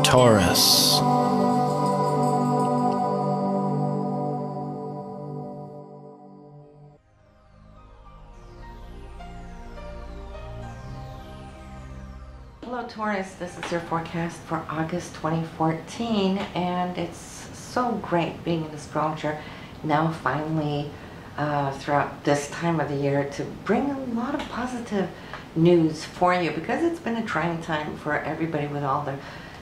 Taurus. Hello Taurus, this is your forecast for August 2014, and it's so great being an astrologer now finally throughout this time of the year to bring a lot of positive news for you, because it's been a trying time for everybody with all the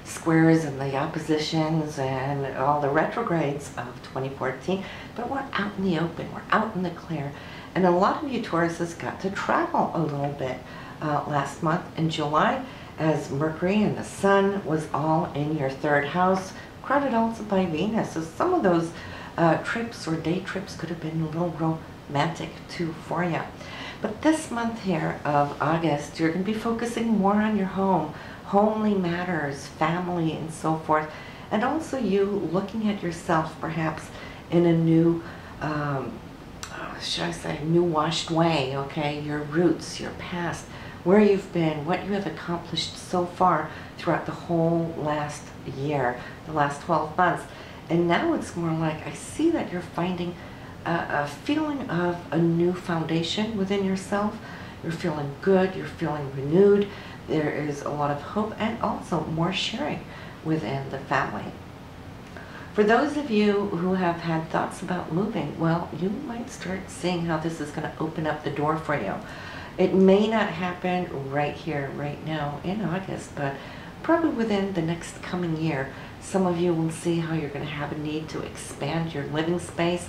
squares and the oppositions and all the retrogrades of 2014. But we're out in the open, we're out in the clear, and a lot of you Tauruses got to travel a little bit last month in July, as Mercury and the Sun was all in your third house, crowded also by Venus. So some of those trips or day trips could have been a little romantic too for you. But this month here of August, you're going to be focusing more on your home, homely matters, family, and so forth. And also you looking at yourself perhaps in a new, should I say, new washed way, okay? Your roots, your past, where you've been, what you have accomplished so far throughout the whole last year, the last 12 months. And now it's more like, I see that you're finding a feeling of a new foundation within yourself. You're feeling good, you're feeling renewed. There is a lot of hope and also more sharing within the family. For those of you who have had thoughts about moving, well, you might start seeing how this is going to open up the door for you. It may not happen right here, right now in August, but probably within the next coming year, some of you will see how you're going to have a need to expand your living space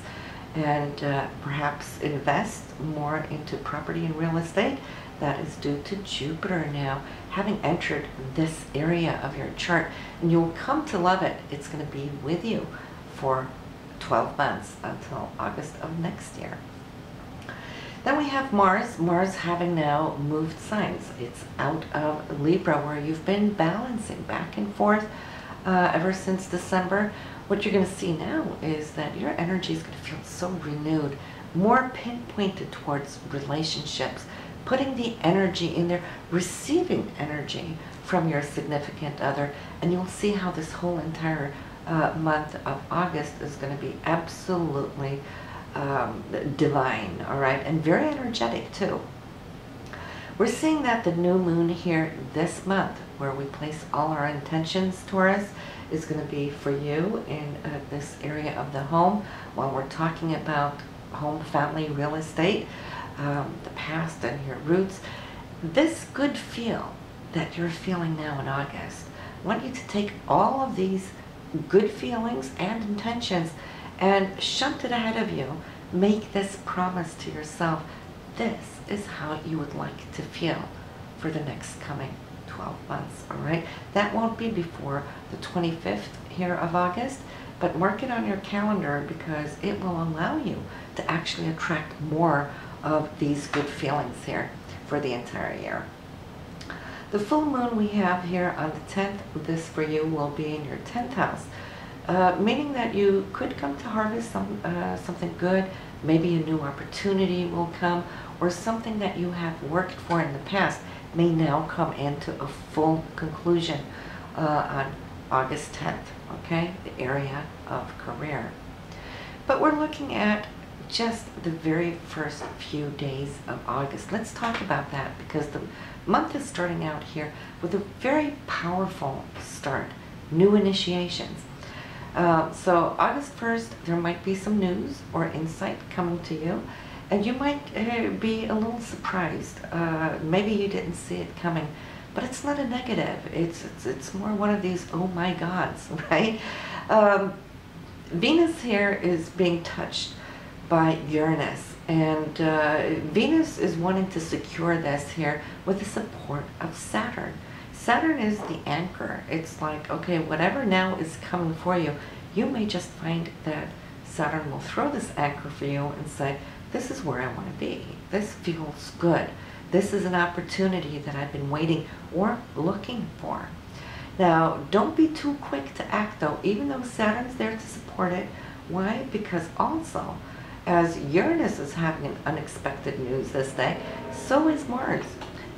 and perhaps invest more into property and real estate. That is due to Jupiter now having entered this area of your chart, and you'll come to love it. It's going to be with you for 12 months until August of next year. Then we have Mars. Mars having now moved signs. It's out of Libra, where you've been balancing back and forth ever since December. What you're going to see now is that your energy is going to feel so renewed, more pinpointed towards relationships, putting the energy in there, receiving energy from your significant other, and you'll see how this whole entire month of August is going to be absolutely divine, all right, and very energetic too. We're seeing that the new moon here this month, where we place all our intentions, Taurus, is going to be for you in this area of the home. While we're talking about home, family, real estate, the past and your roots, this good feel that you're feeling now in August, I want you to take all of these good feelings and intentions and shunt it ahead of you. Make this promise to yourself. This is how you would like to feel for the next coming 12 months, all right? That won't be before the 25th here of August, but mark it on your calendar, because it will allow you to actually attract more of these good feelings here for the entire year. The full moon we have here on the 10th, this for you will be in your 10th house. Meaning that you could come to harvest something good. Maybe a new opportunity will come, or something that you have worked for in the past may now come into a full conclusion on August 10th, okay? The area of career. But we're looking at just the very first few days of August. Let's talk about that, because the month is starting out here with a very powerful start, new initiations. So August 1st, there might be some news or insight coming to you, and you might be a little surprised. Maybe you didn't see it coming, but it's not a negative. It's more one of these oh my gods, right? Venus here is being touched by Uranus, and Venus is wanting to secure this here with the support of Saturn. Saturn is the anchor. It's like, okay, whatever now is coming for you, you may just find that Saturn will throw this anchor for you and say, this is where I want to be. This feels good. This is an opportunity that I've been waiting or looking for. Now, don't be too quick to act though, even though Saturn's there to support it. Why? Because also, as Uranus is having an unexpected news this day, so is Mars.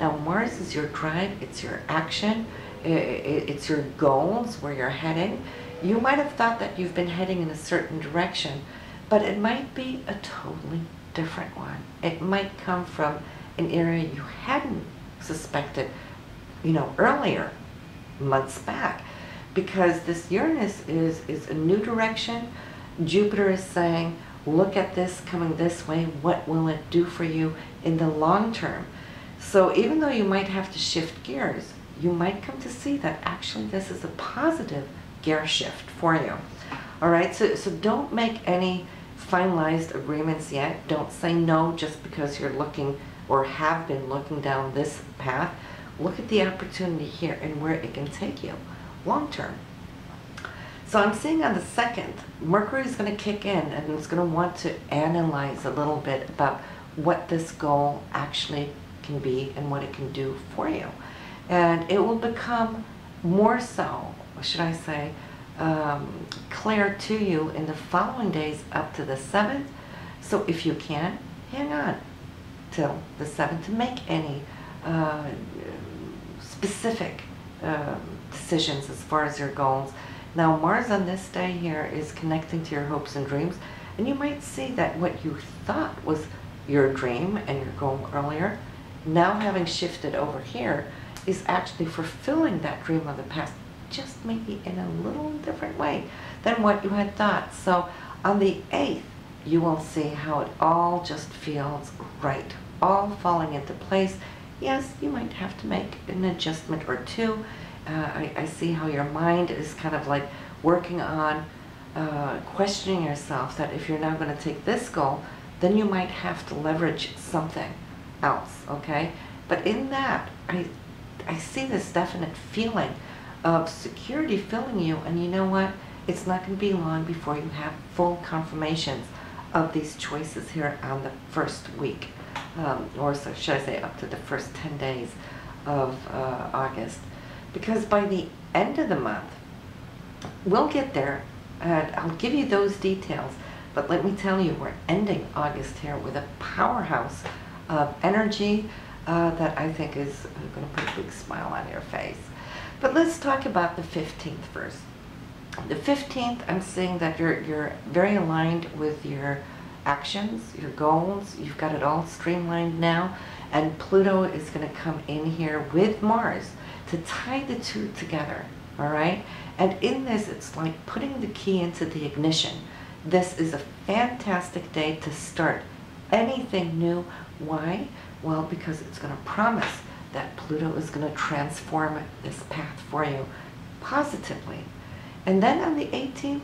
Now Mars is your drive, it's your action, it's your goals, where you're heading. You might have thought that you've been heading in a certain direction, but it might be a totally different one. It might come from an area you hadn't suspected, earlier, months back, because this Uranus is a new direction. Jupiter is saying, look at this coming this way. What will it do for you in the long term? So even though you might have to shift gears, you might come to see that actually this is a positive gear shift for you. All right, so don't make any finalized agreements yet. Don't say no just because you're looking or have been looking down this path. Look at the opportunity here and where it can take you long term. So I'm seeing on the 2nd, Mercury is going to kick in and it's going to want to analyze a little bit about what this goal actually can be and what it can do for you. And it will become more so, should I say, clear to you in the following days up to the 7th. So if you can, hang on till the 7th to make any specific decisions as far as your goals. Now Mars on this day here is connecting to your hopes and dreams, and you might see that what you thought was your dream and your goal earlier, now having shifted over here, is actually fulfilling that dream of the past, just maybe in a little different way than what you had thought. So on the 8th, you will see how it all just feels right, all falling into place. Yes, you might have to make an adjustment or two. I see how your mind is kind of like working on questioning yourself, that if you're now going to take this goal, then you might have to leverage something else, okay? But in that, I see this definite feeling of security filling you, and you know what? It's not going to be long before you have full confirmations of these choices here on the first week, or so should I say up to the first 10 days of August. Because by the end of the month, we'll get there, and I'll give you those details, but let me tell you, we're ending August here with a powerhouse of energy that I think is going to put a big smile on your face. But let's talk about the 15th first. The 15th, I'm seeing that you're very aligned with your actions, your goals. You've got it all streamlined now, and Pluto is going to come in here with Mars to tie the two together, all right? And in this, it's like putting the key into the ignition. This is a fantastic day to start anything new. Why? Well, because it's going to promise that Pluto is going to transform this path for you positively. And then on the 18th,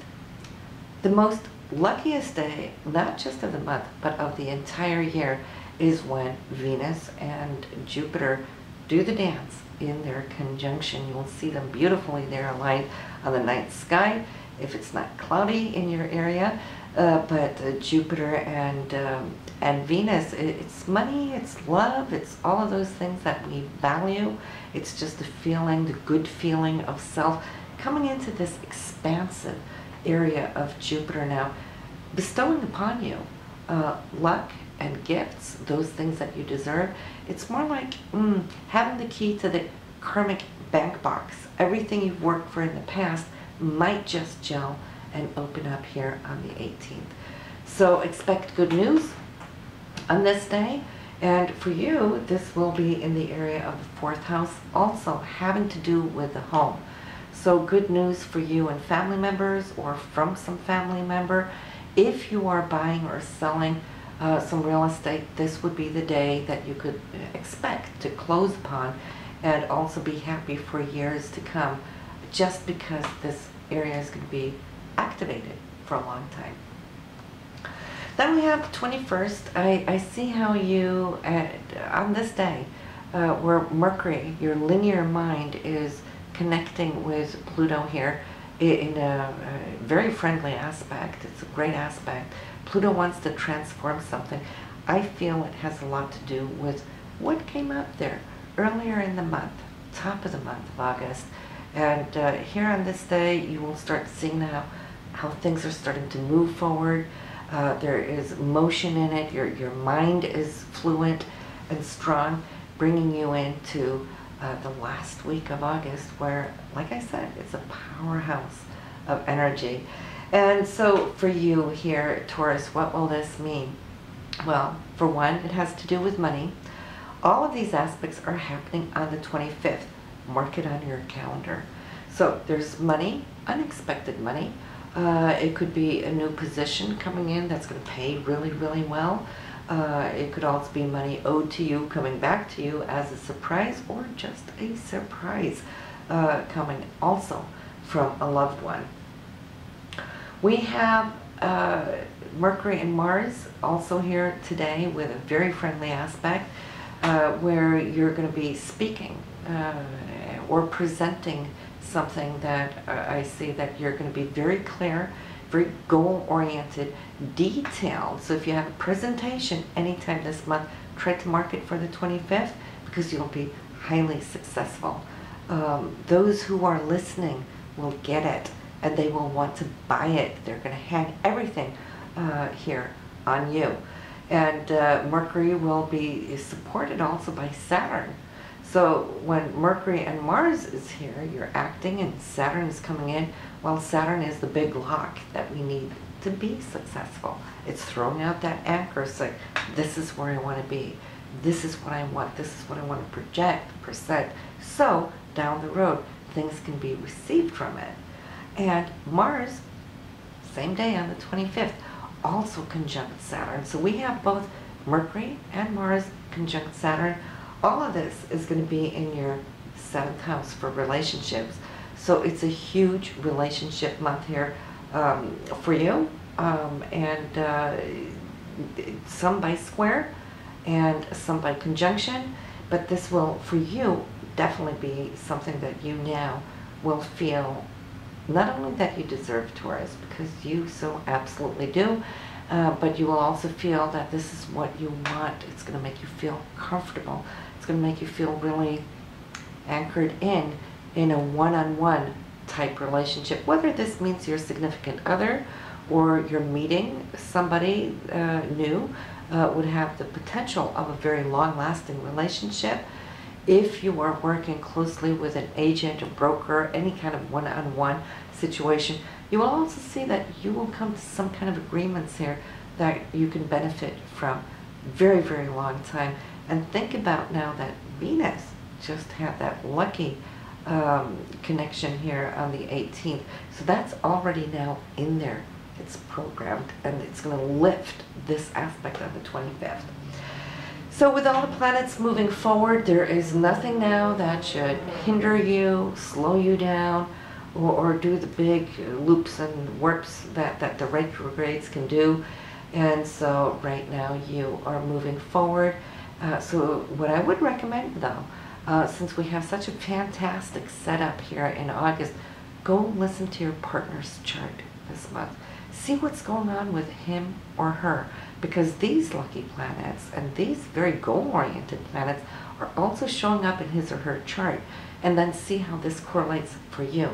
the most luckiest day, not just of the month, but of the entire year, is when Venus and Jupiter do the dance in their conjunction. You'll see them beautifully there aligned on the night sky, if it's not cloudy in your area. But Jupiter and Venus, it's money, it's love, it's all of those things that we value. It's just the feeling, the good feeling of self coming into this expansive area of Jupiter now, bestowing upon you luck and gifts, those things that you deserve. It's more like having the key to the karmic bank box. Everything you've worked for in the past might just gel and open up here on the 18th. So expect good news on this day. And for you, this will be in the area of the 4th house, also having to do with the home. So good news for you and family members, or from some family member. If you are buying or selling some real estate, this would be the day that you could expect to close upon and also be happy for years to come, just because this area is going to be activated for a long time. Then we have the 21st. I see how you, on this day, where Mercury, your linear mind, is connecting with Pluto here in a very friendly aspect. It's a great aspect. Pluto wants to transform something. I feel it has a lot to do with what came up there earlier in the month, top of the month of August. And here on this day, you will start seeing how things are starting to move forward. There is motion in it. Your mind is fluent and strong. bringing you into the last week of August, where, like I said, it's a powerhouse of energy. And so for you here, Taurus, what will this mean? Well, for one, it has to do with money. All of these aspects are happening on the 25th. Mark it on your calendar. So there's money, unexpected money. It could be a new position coming in that's going to pay really, really well. It could also be money owed to you coming back to you as a surprise, or just a surprise coming also from a loved one. We have Mercury and Mars also here today with a very friendly aspect where you're going to be speaking or presenting something that I see that you're going to be very clear, very goal-oriented, detailed. So if you have a presentation anytime this month, try to mark it for the 25th because you'll be highly successful. Those who are listening will get it and they will want to buy it. They're going to hang everything here on you. And Mercury will be supported also by Saturn. So when Mercury and Mars is here, you're acting and Saturn is coming in, while Saturn is the big lock that we need to be successful. It's throwing out that anchor saying, this is where I want to be. This is what I want. This is what I want to project, present. So down the road, things can be received from it. And Mars, same day on the 25th, also conjunct Saturn. So we have both Mercury and Mars conjunct Saturn. All of this is going to be in your 7th house for relationships. So it's a huge relationship month here for you. Some by square and some by conjunction. But this will, for you, definitely be something that you now will feel not only that you deserve, Taurus, because you so absolutely do, but you will also feel that this is what you want. It's going to make you feel comfortable. It's going to make you feel really anchored in a one-on-one type relationship, whether this means your significant other or you're meeting somebody new, would have the potential of a very long-lasting relationship. If you are working closely with an agent, a broker, any kind of one-on-one situation, you will also see that you will come to some kind of agreements here that you can benefit from very, very long time. And think about now that Venus just had that lucky connection here on the 18th. So that's already now in there. It's programmed and it's going to lift this aspect on the 25th. So with all the planets moving forward, there is nothing now that should hinder you, slow you down, or do the big loops and warps that the retrogrades can do. And so right now you are moving forward. So what I would recommend though, since we have such a fantastic setup here in August, go listen to your partner's chart this month. See what's going on with him or her, because these lucky planets and these very goal-oriented planets are also showing up in his or her chart, and then see how this correlates for you.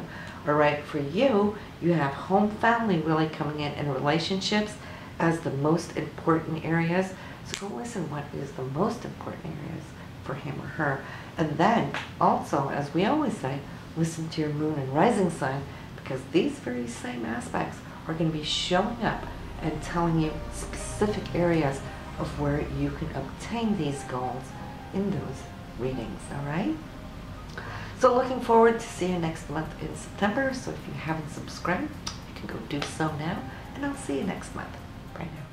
All right, for you, you have home, family really coming in, and relationships as the most important areas. So go listen what is the most important areas for him or her. And then also, as we always say, listen to your moon and rising sign, because these very same aspects are going to be showing up and telling you specific areas of where you can obtain these goals in those readings, all right? So looking forward to see you next month in September. So if you haven't subscribed, you can go do so now, and I'll see you next month. Bye now.